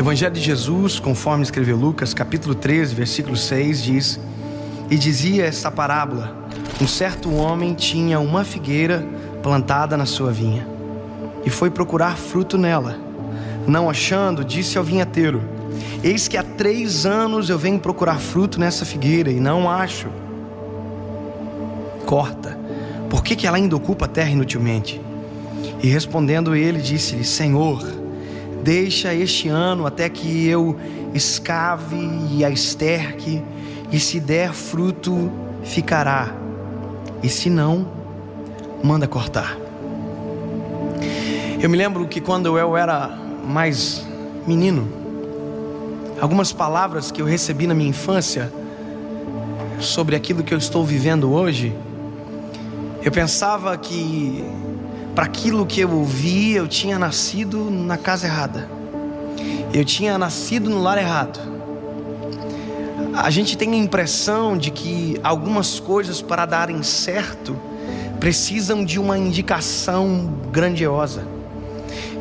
Evangelho de Jesus, conforme escreveu Lucas, capítulo 13, versículo 6, diz: E dizia esta parábola: um certo homem tinha uma figueira plantada na sua vinha, e foi procurar fruto nela. Não achando, disse ao vinhateiro: Eis que há 3 anos eu venho procurar fruto nessa figueira, e não acho. Corta, por que ela ainda ocupa a terra inutilmente? E respondendo ele, disse-lhe: Senhor, deixa este ano até que eu escave e a esterque, e se der fruto, ficará, e se não, manda cortar. Eu me lembro que quando eu era mais menino, algumas palavras que eu recebi na minha infância sobre aquilo que eu estou vivendo hoje, eu pensava que para aquilo que eu ouvi, eu tinha nascido na casa errada, eu tinha nascido no lar errado. A gente tem a impressão de que algumas coisas, para darem certo, precisam de uma indicação grandiosa,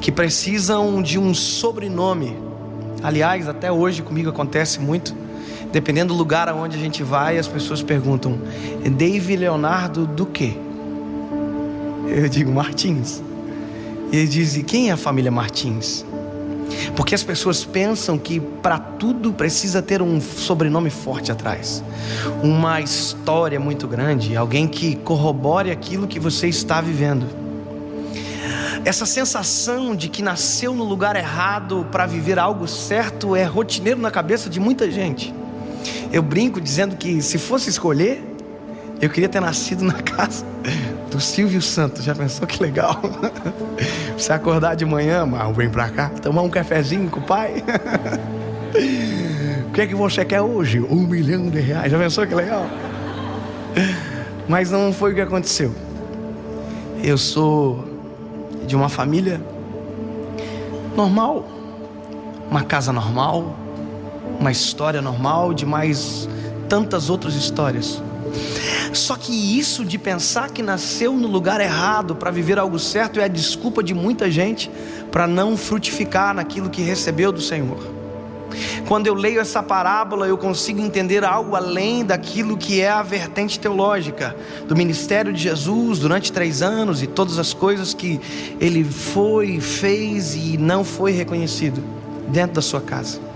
que precisam de um sobrenome. Aliás, até hoje comigo acontece muito. Dependendo do lugar aonde a gente vai, as pessoas perguntam: David Leonardo do quê? Eu digo: Martins. E eles dizem: quem é a família Martins? Porque as pessoas pensam que para tudo precisa ter um sobrenome forte atrás, uma história muito grande, alguém que corrobore aquilo que você está vivendo. Essa sensação de que nasceu no lugar errado para viver algo certo é rotineiro na cabeça de muita gente. Eu brinco dizendo que, se fosse escolher, eu queria ter nascido na casa do Silvio Santos. Já pensou que legal? Você acordar de manhã, mas vem pra cá, tomar um cafezinho com o pai. O que é que você quer hoje? R$1 milhão. Já pensou que legal? Mas não foi o que aconteceu. Eu sou de uma família normal, uma casa normal, uma história normal, de mais tantas outras histórias. Só que isso de pensar que nasceu no lugar errado para viver algo certo é a desculpa de muita gente para não frutificar naquilo que recebeu do Senhor. Quando eu leio essa parábola, eu consigo entender algo além daquilo que é a vertente teológica do ministério de Jesus durante 3 anos e todas as coisas que ele fez e não foi reconhecido dentro da sua casa.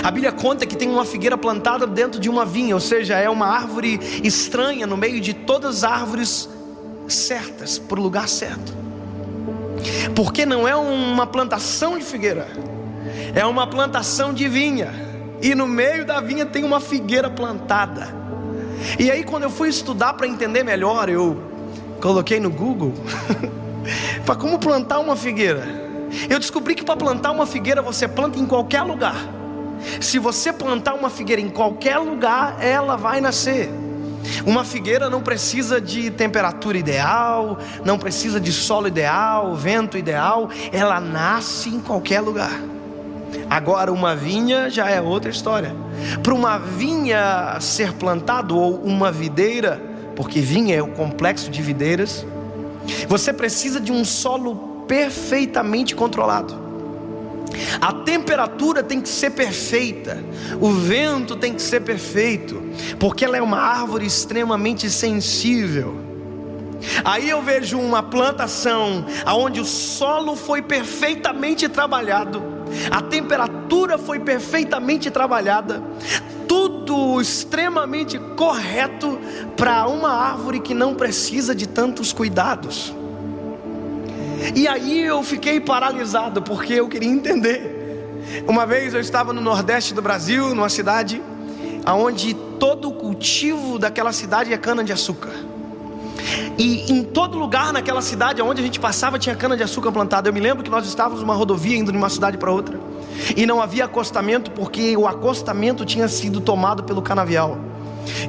A Bíblia conta que tem uma figueira plantada dentro de uma vinha, ou seja, é uma árvore estranha no meio de todas as árvores certas, para o lugar certo. Porque não é uma plantação de figueira, é uma plantação de vinha, e no meio da vinha tem uma figueira plantada. E aí, quando eu fui estudar para entender melhor, eu coloquei no Google para como plantar uma figueira. Eu descobri que para plantar uma figueira você planta em qualquer lugar. Se você plantar uma figueira em qualquer lugar, ela vai nascer. Uma figueira não precisa de temperatura ideal, não precisa de solo ideal, vento ideal, ela nasce em qualquer lugar. Agora, uma vinha já é outra história. Para uma vinha ser plantado, ou uma videira, porque vinha é o complexo de videiras, você precisa de um solo perfeitamente controlado. A temperatura tem que ser perfeita, o vento tem que ser perfeito, porque ela é uma árvore extremamente sensível. Aí eu vejo uma plantação onde o solo foi perfeitamente trabalhado, a temperatura foi perfeitamente trabalhada, tudo extremamente correto para uma árvore que não precisa de tantos cuidados. E aí eu fiquei paralisado, porque eu queria entender. Uma vez eu estava no nordeste do Brasil, numa cidade onde todo o cultivo daquela cidade é cana-de-açúcar. E em todo lugar naquela cidade onde a gente passava tinha cana-de-açúcar plantada. Eu me lembro que nós estávamos numa rodovia indo de uma cidade para outra, e não havia acostamento, porque o acostamento tinha sido tomado pelo canavial.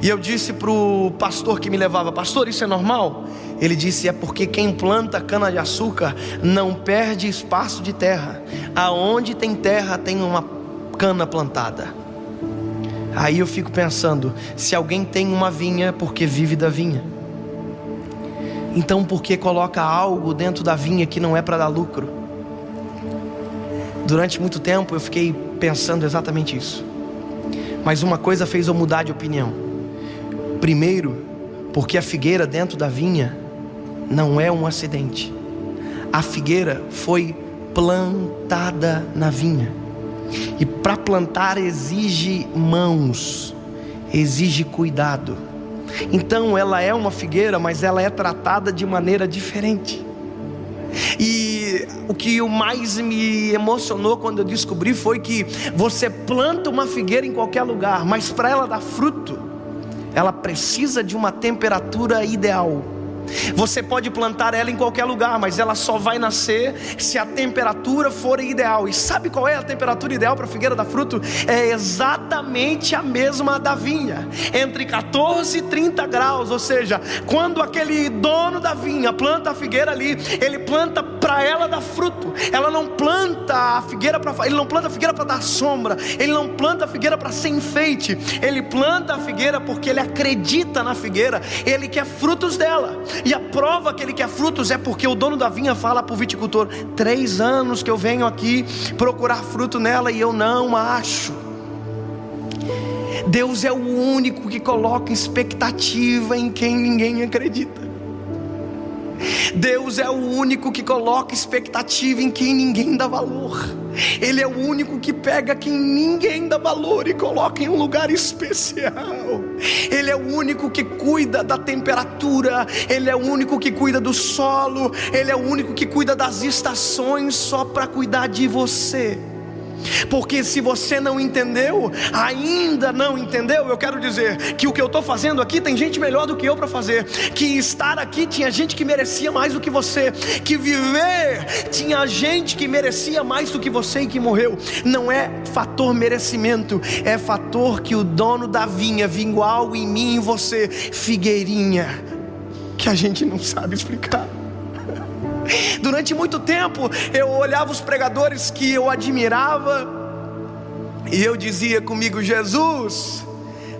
E eu disse para o pastor que me levava: pastor, isso é normal? Ele disse: é porque quem planta cana-de-açúcar não perde espaço de terra. Aonde tem terra tem uma cana plantada. Aí eu fico pensando, se alguém tem uma vinha, porque vive da vinha, então por que coloca algo dentro da vinha que não é para dar lucro? Durante muito tempo eu fiquei pensando exatamente isso. Mas uma coisa fez eu mudar de opinião. Primeiro, porque a figueira dentro da vinha não é um acidente. A figueira foi plantada na vinha. E para plantar exige mãos, exige cuidado. Então ela é uma figueira, mas ela é tratada de maneira diferente. E o que mais me emocionou quando eu descobri foi que você planta uma figueira em qualquer lugar, mas para ela dar fruto, ela precisa de uma temperatura ideal. Você pode plantar ela em qualquer lugar, mas ela só vai nascer se a temperatura for ideal. E sabe qual é a temperatura ideal para a figueira dar fruto? É exatamente a mesma da vinha, entre 14 e 30 graus. Ou seja, quando aquele dono da vinha planta a figueira ali, ele planta para ela dar fruto. Ela não planta a figueira ele não planta a figueira para dar sombra, ele não planta a figueira para ser enfeite. Ele planta a figueira porque ele acredita na figueira, ele quer frutos dela. E a prova que ele quer frutos é porque o dono da vinha fala para o viticultor: 3 anos que eu venho aqui procurar fruto nela e eu não acho. Deus é o único que coloca expectativa em quem ninguém acredita. Deus é o único que coloca expectativa em quem ninguém dá valor. Ele é o único que pega quem ninguém dá valor e coloca em um lugar especial. Ele é o único que cuida da temperatura. Ele é o único que cuida do solo. Ele é o único que cuida das estações só para cuidar de você. Porque se você não entendeu, ainda não entendeu, eu quero dizer que o que eu estou fazendo aqui tem gente melhor do que eu para fazer. Que estar aqui tinha gente que merecia mais do que você. Que viver tinha gente que merecia mais do que você e que morreu. Não é fator merecimento, é fator que o dono da vinha viu algo em mim e em você, figueirinha, que a gente não sabe explicar. Durante muito tempo eu olhava os pregadores que eu admirava e eu dizia comigo: Jesus,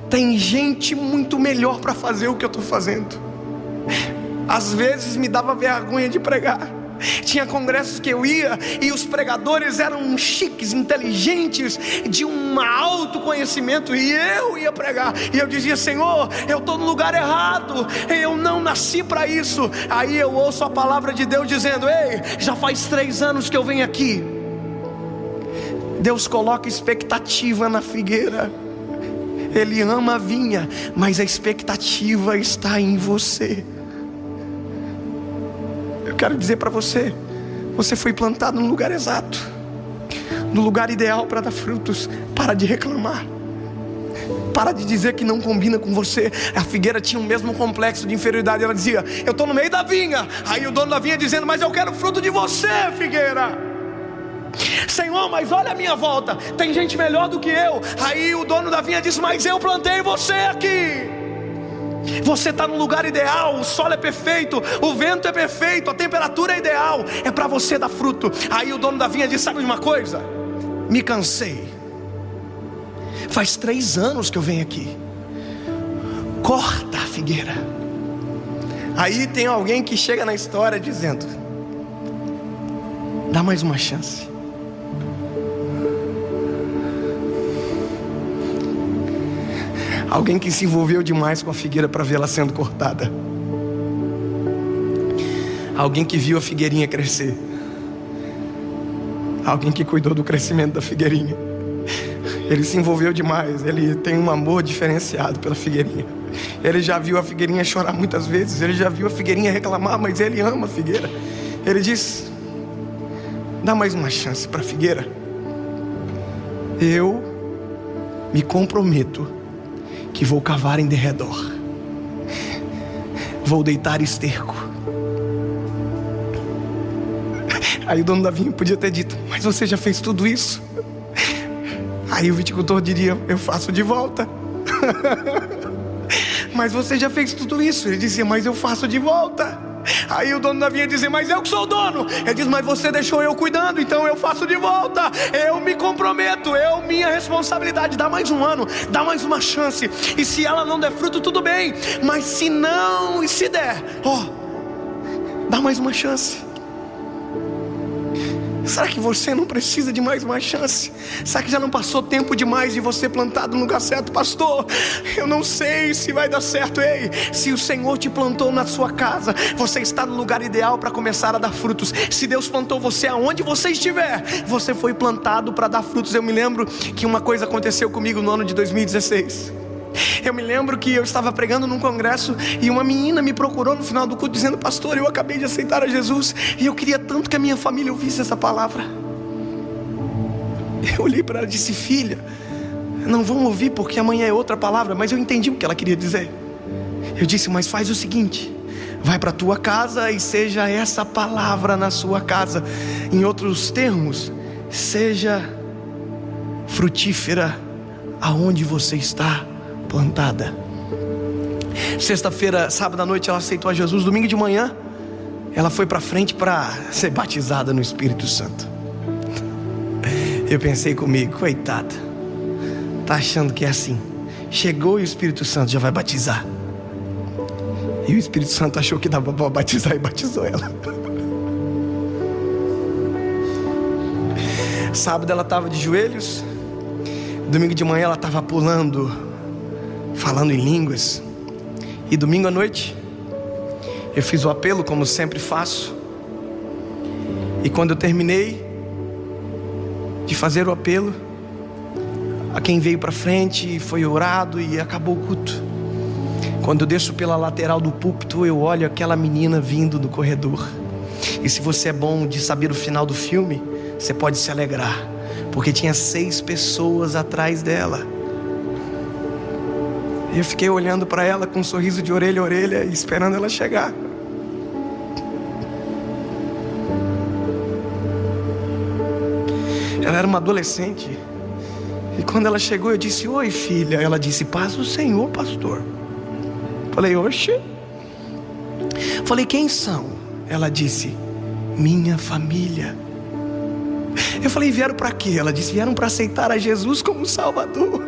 tem gente muito melhor para fazer o que eu estou fazendo. Às vezes me dava vergonha de pregar. Tinha congressos que eu ia e os pregadores eram chiques, inteligentes, de um alto conhecimento, e eu ia pregar e eu dizia: Senhor, eu estou no lugar errado, eu não nasci para isso. Aí eu ouço a palavra de Deus dizendo: ei, já faz 3 anos que eu venho aqui. Deus coloca expectativa na figueira. Ele ama a vinha, mas a expectativa está em você. Eu quero dizer para você: você foi plantado no lugar exato, no lugar ideal para dar frutos. Para de reclamar, para de dizer que não combina com você. A figueira tinha o mesmo complexo de inferioridade. Ela dizia: eu estou no meio da vinha. Aí o dono da vinha dizendo: mas eu quero fruto de você, figueira. Senhor, mas olha a minha volta, tem gente melhor do que eu. Aí o dono da vinha diz: mas eu plantei você aqui. Você está no lugar ideal, o solo é perfeito, o vento é perfeito, a temperatura é ideal, é para você dar fruto. Aí o dono da vinha diz: sabe de uma coisa? Me cansei. Faz 3 anos que eu venho aqui. Corta a figueira. Aí tem alguém que chega na história dizendo: dá mais uma chance. Alguém que se envolveu demais com a figueira para vê-la sendo cortada. Alguém que viu a figueirinha crescer. Alguém que cuidou do crescimento da figueirinha. Ele se envolveu demais. Ele tem um amor diferenciado pela figueirinha. Ele já viu a figueirinha chorar muitas vezes. Ele já viu a figueirinha reclamar, mas ele ama a figueira. Ele diz: dá mais uma chance para a figueira. Eu me comprometo que vou cavar em derredor, vou deitar esterco. Aí o dono da vinha podia ter dito: mas você já fez tudo isso? Aí o viticultor diria: eu faço de volta. Mas você já fez tudo isso? Ele dizia: mas eu faço de volta. Aí o dono da vinha dizia: mas eu que sou o dono. Ele diz: mas você deixou eu cuidando, então eu faço de volta. Eu me comprometo, minha responsabilidade. Dá mais um ano, dá mais uma chance. E se ela não der fruto, tudo bem. Mas se não, e se der, dá mais uma chance. Será que você não precisa de mais uma chance? Será que já não passou tempo demais de você plantado no lugar certo? Pastor, eu não sei se vai dar certo. Ei, se o Senhor te plantou na sua casa, você está no lugar ideal para começar a dar frutos. Se Deus plantou você aonde você estiver, você foi plantado para dar frutos. Eu me lembro que uma coisa aconteceu comigo no ano de 2016. Eu me lembro que eu estava pregando num congresso e uma menina me procurou no final do culto dizendo: pastor, eu acabei de aceitar a Jesus e eu queria tanto que a minha família ouvisse essa palavra. Eu olhei para ela e disse: filha, não vão ouvir porque amanhã é outra palavra. Mas eu entendi o que ela queria dizer. Eu disse: mas faz o seguinte, vai para a tua casa e seja essa palavra na sua casa. Em outros termos, seja frutífera aonde você está plantada. Sexta-feira, sábado à noite, ela aceitou a Jesus. Domingo de manhã, ela foi para frente para ser batizada no Espírito Santo. Eu pensei comigo: coitada, tá achando que é assim, chegou e o Espírito Santo já vai batizar. E o Espírito Santo achou que dava para batizar e batizou ela. Sábado ela estava de joelhos. Domingo de manhã ela estava pulando, falando em línguas. E domingo à noite eu fiz o apelo, como sempre faço. E quando eu terminei de fazer o apelo, a quem veio para frente foi orado e acabou o culto. Quando eu desço pela lateral do púlpito, eu olho aquela menina vindo do corredor. E se você é bom de saber o final do filme, você pode se alegrar, porque tinha 6 pessoas atrás dela. E eu fiquei olhando para ela com um sorriso de orelha a orelha, esperando ela chegar. Ela era uma adolescente. E quando ela chegou, eu disse: oi, filha. Ela disse: paz do Senhor, pastor. Falei: oxe. Falei: quem são? Ela disse: minha família. Eu falei: vieram para quê? Ela disse: vieram para aceitar a Jesus como Salvador.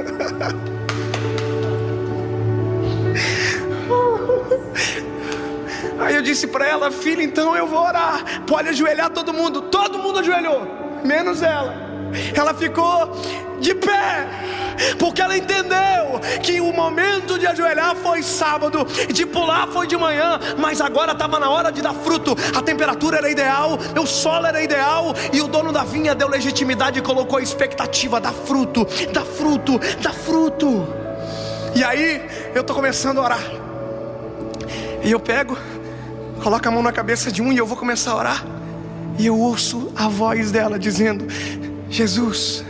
Aí eu disse para ela: filha, então eu vou orar. Pode ajoelhar todo mundo. Todo mundo ajoelhou, menos ela. Ela ficou de pé, porque ela entendeu que o momento de ajoelhar foi sábado, de pular foi de manhã, mas agora estava na hora de dar fruto. A temperatura era ideal, o solo era ideal, e o dono da vinha deu legitimidade e colocou a expectativa: dá fruto, dá fruto, dá fruto. E aí eu estou começando a orar, e eu pego, coloco a mão na cabeça de um e eu vou começar a orar. E eu ouço a voz dela dizendo: Jesus,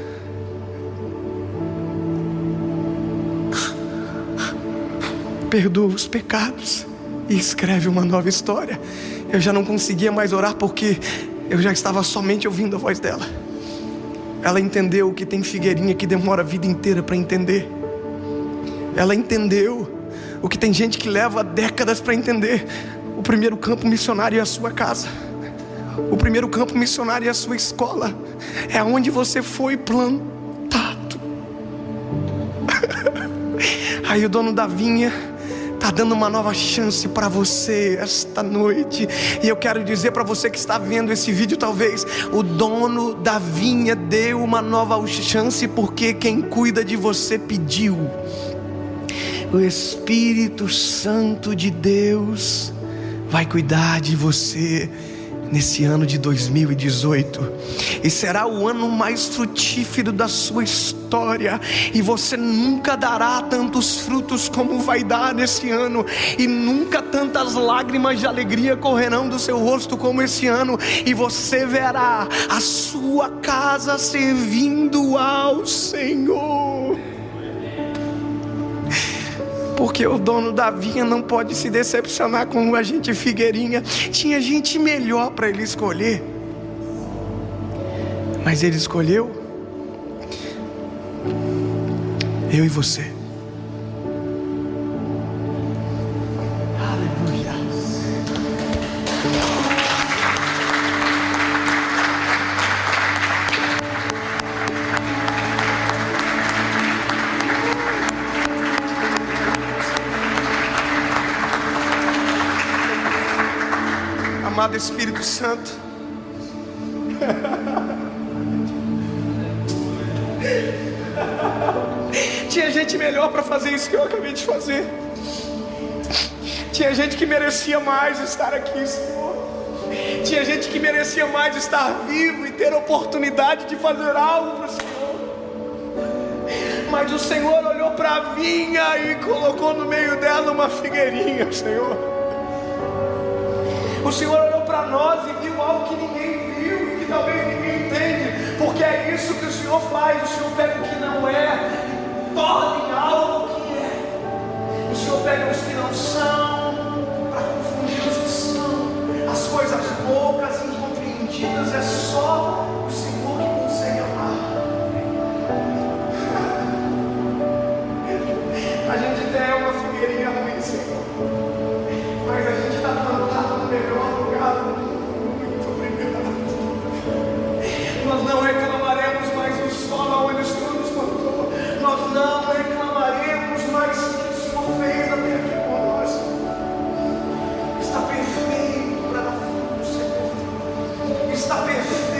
perdoa os pecados e escreve uma nova história. Eu já não conseguia mais orar porque eu já estava somente ouvindo a voz dela. Ela entendeu que tem figueirinha que demora a vida inteira para entender. Ela entendeu o que tem gente que leva décadas para entender. O primeiro campo missionário é a sua casa. O primeiro campo missionário é a sua escola. É onde você foi plantado. Aí o dono da vinha está dando uma nova chance para você esta noite. E eu quero dizer para você que está vendo esse vídeo, talvez o dono da vinha deu uma nova chance porque quem cuida de você pediu. O Espírito Santo de Deus vai cuidar de você nesse ano de 2018, e será o ano mais frutífero da sua história, e você nunca dará tantos frutos como vai dar nesse ano, e nunca tantas lágrimas de alegria correrão do seu rosto como esse ano, e você verá a sua casa servindo ao Senhor. Porque o dono da vinha não pode se decepcionar com a gente figueirinha. Tinha gente melhor para ele escolher, mas ele escolheu eu e você. Aleluia. Amado Espírito Santo, Tinha gente melhor para fazer isso que eu acabei de fazer. Tinha gente que merecia mais estar aqui, Senhor. Tinha gente que merecia mais estar vivo e ter a oportunidade de fazer algo para o Senhor. Mas o Senhor olhou para a vinha e colocou no meio dela uma figueirinha, Senhor. O Senhor olhou para nós e viu algo que ninguém viu e que talvez ninguém entende, porque é isso que o Senhor faz. O Senhor pega o que não é e torna em algo que é. O Senhor pega os que não são para confundir os que são. As coisas poucas, incompreendidas, é só o Senhor que consegue amar. A gente tem uma figueirinha ruim, Senhor, mas a gente está plantado no melhor lugar do mundo. Muito obrigado. Nós não reclamaremos mais do sol onde o Senhor nos plantou. Nós não reclamaremos mais do que o Senhor fez até aqui por nós. Está perfeito para dar fruto, Senhor. Está perfeito.